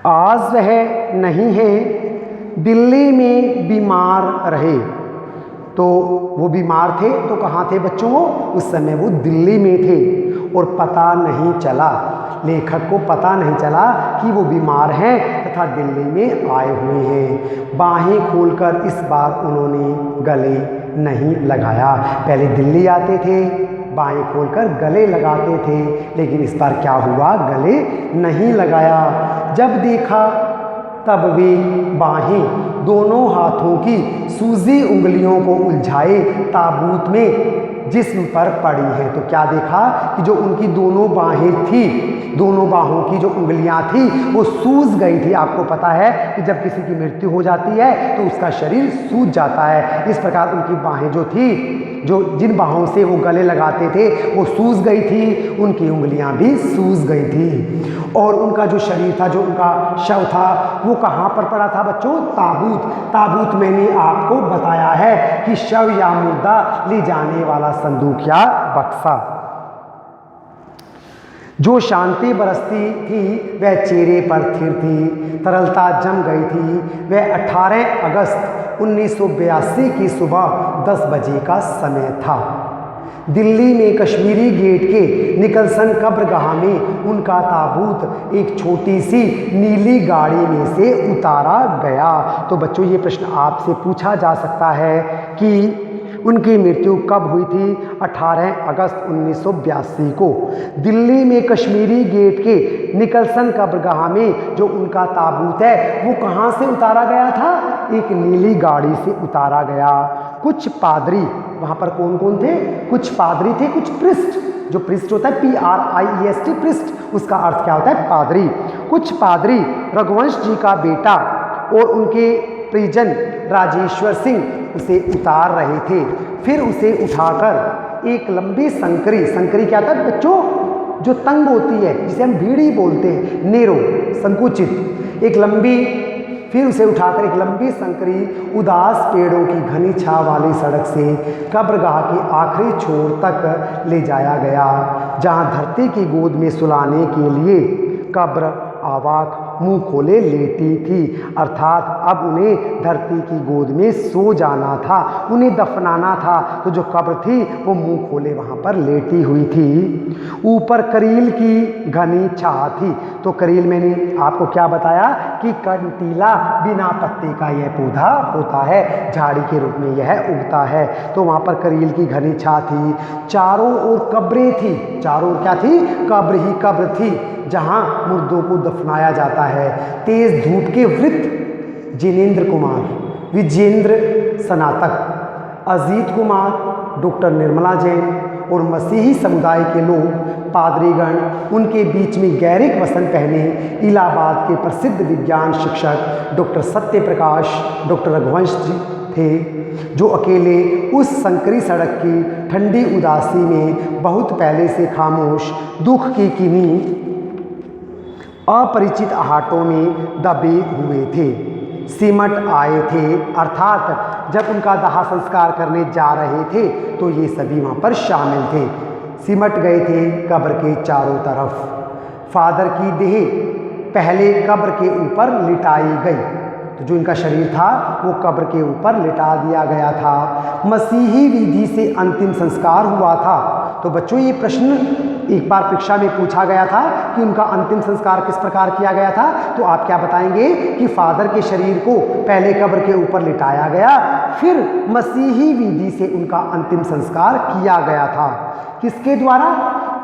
आज वह नहीं है, दिल्ली में बीमार रहे। तो वो बीमार थे तो कहाँ थे बच्चों? उस समय वो दिल्ली में थे और पता नहीं चला, लेखक को पता नहीं चला कि वो बीमार हैं तथा दिल्ली में आए हुए हैं। बाहें खोलकर इस बार उन्होंने गले नहीं लगाया। पहले दिल्ली आते थे, बाहें खोलकर गले लगाते थे, लेकिन इस बार क्या हुआ? गले नहीं लगाया। जब देखा तब वे बाहें दोनों हाथों की सूजी उंगलियों को उलझाए ताबूत में जिस्म पर पड़ी है। तो क्या देखा कि जो उनकी दोनों बाहें थी, दोनों बाहों की जो उंगलियां थी वो सूज गई थी। आपको पता है कि जब किसी की मृत्यु हो जाती है तो उसका शरीर सूज जाता है। इस प्रकार उनकी बाहें जो थी, जो जिन बाहों से वो गले लगाते थे वो सूज गई थी, उनकी उंगलियां भी सूज गई थी। और उनका जो शरीर था, जो उनका शव था, वो कहाँ पर पड़ा था बच्चों? ताबूत। ताबूत मैंने आपको बताया है कि शव या मुर्दा ले जाने वाला संदूक या बक्सा। जो शांति बरसती थी वह चेहरे पर स्थिर थी, तरलता जम गई थी। वह 18 अगस्त 1982 की सुबह 10 बजे का समय था। दिल्ली में कश्मीरी गेट के निकलसन कब्रगाह में उनका ताबूत एक छोटी सी नीली गाड़ी में से उतारा गया। तो बच्चों ये प्रश्न आपसे पूछा जा सकता है कि उनकी मृत्यु कब हुई थी? 18 अगस्त 1982 को दिल्ली में कश्मीरी गेट के निकलसन कब्रगाह में जो उनका ताबूत है वो कहाँ से उतारा गया था? एक नीली गाड़ी से उतारा गया। कुछ पादरी, वहाँ पर कौन कौन थे? कुछ पादरी थे, कुछ प्रिस्ट। जो प्रिस्ट होता है PRIEST, प्रिस्ट, उसका अर्थ क्या होता है? पादरी। कुछ पादरी रघुवंश जी का बेटा और उनके परिजन राजेश्वर सिंह उसे उतार रहे थे। फिर उसे उठाकर एक लंबी संकरी, संकरी क्या था बच्चों? जो तंग होती है, जिसे हम भीड़ी बोलते हैं, नेरो, संकुचित, एक लंबी, फिर उसे उठाकर एक लंबी संकरी उदास पेड़ों की घनी छाव वाली सड़क से कब्रगाह के आखिरी छोर तक ले जाया गया, जहां धरती की गोद में सुलाने के लिए कब्र आवाक मुंह खोले लेटी थी। अर्थात अब उन्हें धरती की गोद में सो जाना था, उन्हें दफनाना था। तो जो कब्र थी वो मुंह खोले वहाँ पर लेटी हुई थी। ऊपर करील की घनी छाह थी। तो करील मैंने आपको क्या बताया कि कंटीला बिना पत्ते का यह पौधा होता है, झाड़ी के रूप में यह उगता है। तो वहाँ पर करील की घनी छाह थी। चारों ओर कब्रें थी। चारों ओर क्या थी? कब्र ही कब्र थी, जहां मुर्दों को दफनाया जाता है। तेज धूप के वृत्त जिनेंद्र कुमार, विजेंद्र स्नातक, अजीत कुमार, डॉक्टर निर्मला जैन और मसीही समुदाय के लोग, पादरीगण, उनके बीच में गैरिक वस्त्र पहने इलाहाबाद के प्रसिद्ध विज्ञान शिक्षक डॉक्टर सत्य प्रकाश, डॉक्टर रघुवंश जी थे, जो अकेले उस संकरी सड़क की ठंडी उदासी में बहुत पहले से खामोश दुख की किन्हीं अपरिचित आहटों में दबे हुए थे, सिमट आए थे। अर्थात जब उनका दाह संस्कार करने जा रहे थे तो ये सभी वहाँ पर शामिल थे, सिमट गए थे कब्र के चारों तरफ। फादर की देह पहले कब्र के ऊपर लिटाई गई। तो जो इनका शरीर था वो कब्र के ऊपर लिटा दिया गया था। मसीही विधि से अंतिम संस्कार हुआ था। तो बच्चों ये प्रश्न एक बार परीक्षा में पूछा गया था कि उनका अंतिम संस्कार किस प्रकार किया गया था। तो आप क्या बताएंगे कि फादर के शरीर को पहले कब्र के ऊपर लिटाया गया, फिर मसीही विधि से उनका अंतिम संस्कार किया गया था। किसके द्वारा?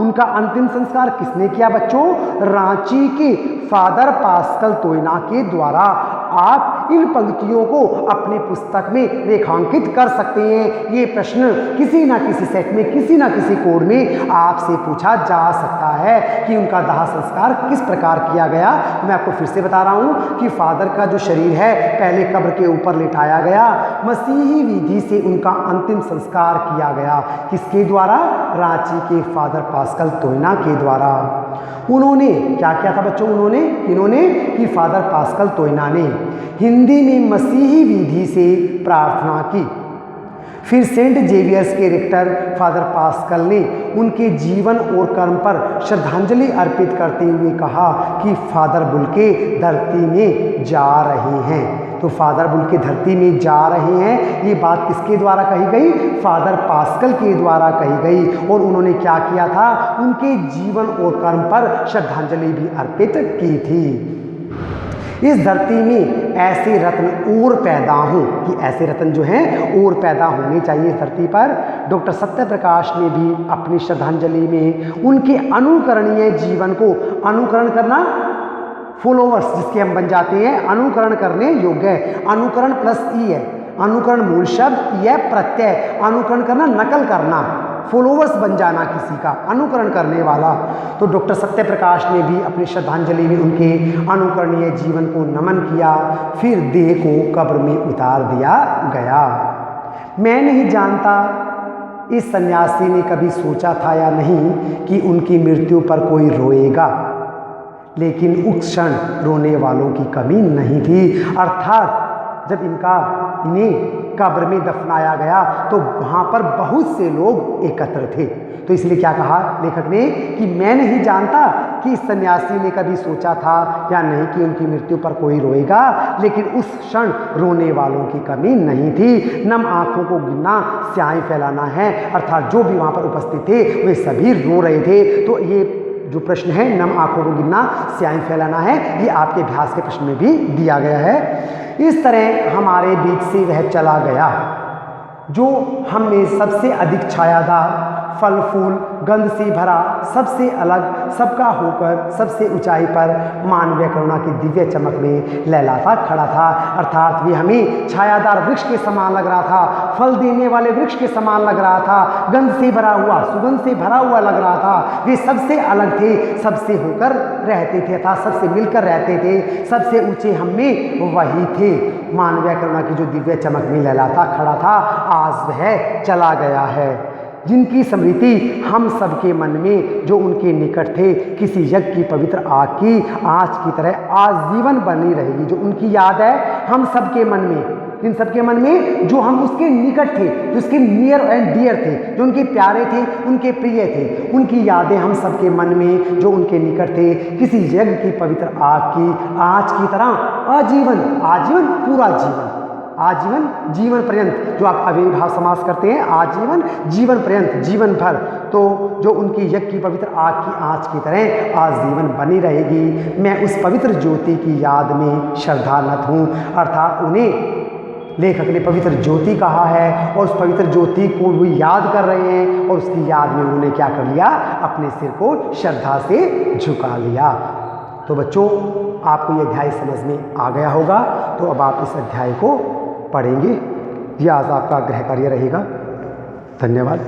उनका अंतिम संस्कार किसने किया बच्चों? रांची के फादर पास्कल तोयना के द्वारा। आप इन पंक्तियों को अपनी पुस्तक में रेखांकित कर सकते हैं। ये प्रश्न किसी ना किसी सेट में, किसी ना किसी कोड में आपसे पूछा जा सकता है कि उनका दाह संस्कार किस प्रकार किया गया। मैं आपको फिर से बता रहा हूँ कि फादर का जो शरीर है पहले कब्र के ऊपर लिटाया गया, मसीही विधि से उनका अंतिम संस्कार किया गया। किसके द्वारा? रांची के फादर पास्कल तोयना के द्वारा। उन्होंने क्या किया था बच्चों? इन्होंने कि फादर पास्कल तोयना ने हिंदी में मसीही विधि से प्रार्थना की, फिर सेंट जेवियर्स के रेक्टर फादर पास्कल ने उनके जीवन और कर्म पर श्रद्धांजलि अर्पित करते हुए कहा कि फादर बुल्के धरती में जा रहे हैं। तो फादर बुल्के धरती में जा रहे हैं, ये बात किसके द्वारा कही गई? फादर पास्कल के द्वारा कही गई। और उन्होंने क्या किया था? उनके जीवन और कर्म पर श्रद्धांजलि भी अर्पित की थी। इस धरती में ऐसे रत्न और पैदा हों, कि ऐसे रत्न जो हैं और पैदा होने चाहिए इस धरती पर। डॉक्टर सत्यप्रकाश ने भी अपनी श्रद्धांजलि में उनके अनुकरणीय जीवन को, अनुकरण करना फॉलोवर्स जिसके हम बन जाते हैं, अनुकरण करने योग्य है। अनुकरण प्लस ई है, अनुकरण मूल शब्द, यह प्रत्यय, अनुकरण करना नकल करना, फॉलोवर्स बन जाना किसी का, अनुकरण करने वाला। तो डॉक्टर सत्यप्रकाश ने भी अपनी श्रद्धांजलि में उनके अनुकरणीय जीवन को नमन किया। फिर देह को कब्र में उतार दिया गया। मैं नहीं जानता इस सन्यासी ने कभी सोचा था या नहीं कि उनकी मृत्यु पर कोई रोएगा, लेकिन उस क्षण रोने वालों की कमी नहीं थी। अर्थात जब इन्हें कब्र में दफनाया गया तो वहाँ पर बहुत से लोग एकत्र थे। तो इसलिए क्या कहा लेखक ने कि मैं नहीं जानता कि इस सन्यासी ने कभी सोचा था या नहीं कि उनकी मृत्यु पर कोई रोएगा, लेकिन उस क्षण रोने वालों की कमी नहीं थी। नम आँखों को गिनना स्याही फैलाना है, अर्थात जो भी वहाँ पर उपस्थित थे वे सभी रो रहे थे। तो ये जो प्रश्न है, नम आँखों को गिनना स्याही फैलाना है, ये आपके अभ्यास के प्रश्न में भी दिया गया है। इस तरह हमारे बीच से वह चला गया जो हम में सबसे अधिक छायादार, फल फूल गंध से भरा, सबसे अलग, सबका होकर सबसे ऊंचाई पर मानवीय करुणा की दिव्य चमक में लहलाता खड़ा था। अर्थात वे हमें छायादार वृक्ष के समान लग रहा था, फल देने वाले वृक्ष के समान लग रहा था, गंध से भरा हुआ, सुगंध से भरा हुआ लग रहा था। वे सबसे अलग थे, सबसे होकर रहते थे, अर्थात सबसे मिलकर रहते थे, सबसे ऊंचे हम में वही थे। मानवीय करुणा की जो दिव्य चमक में लहलाता खड़ा था, आज वह चला गया है। जिनकी स्मृति हम सबके मन में, जो उनके निकट थे, किसी यज्ञ की पवित्र आग की आँच की तरह आजीवन बनी रहेगी। जो उनकी याद है हम सबके मन में, इन सबके मन में जो हम उसके निकट थे, जो उसके नियर एंड डियर थे, जो उनके प्यारे थे, उनके प्रिय थे, उनकी यादें हम सबके मन में जो उनके निकट थे, किसी यज्ञ की पवित्र आग की आँच की तरह आजीवन, आजीवन पूरा जीवन, आजीवन जीवन पर्यंत, जो आप अव्ययीभाव समास करते हैं, आजीवन जीवन पर्यंत, जीवन भर, तो जो उनकी यज्ञ की पवित्र आग की आँच की तरह आजीवन बनी रहेगी। मैं उस पवित्र ज्योति की याद में श्रद्धानत हूँ। अर्थात उन्हें लेखक ने पवित्र ज्योति कहा है और उस पवित्र ज्योति को वो याद कर रहे हैं, और उसकी याद में उन्होंने क्या कर लिया? अपने सिर को श्रद्धा से झुका लिया। तो बच्चों, आपको ये अध्याय समझ में आ गया होगा। तो अब आप इस अध्याय को पढ़ेंगे। यह आज आपका गृह कार्य रहेगा। धन्यवाद।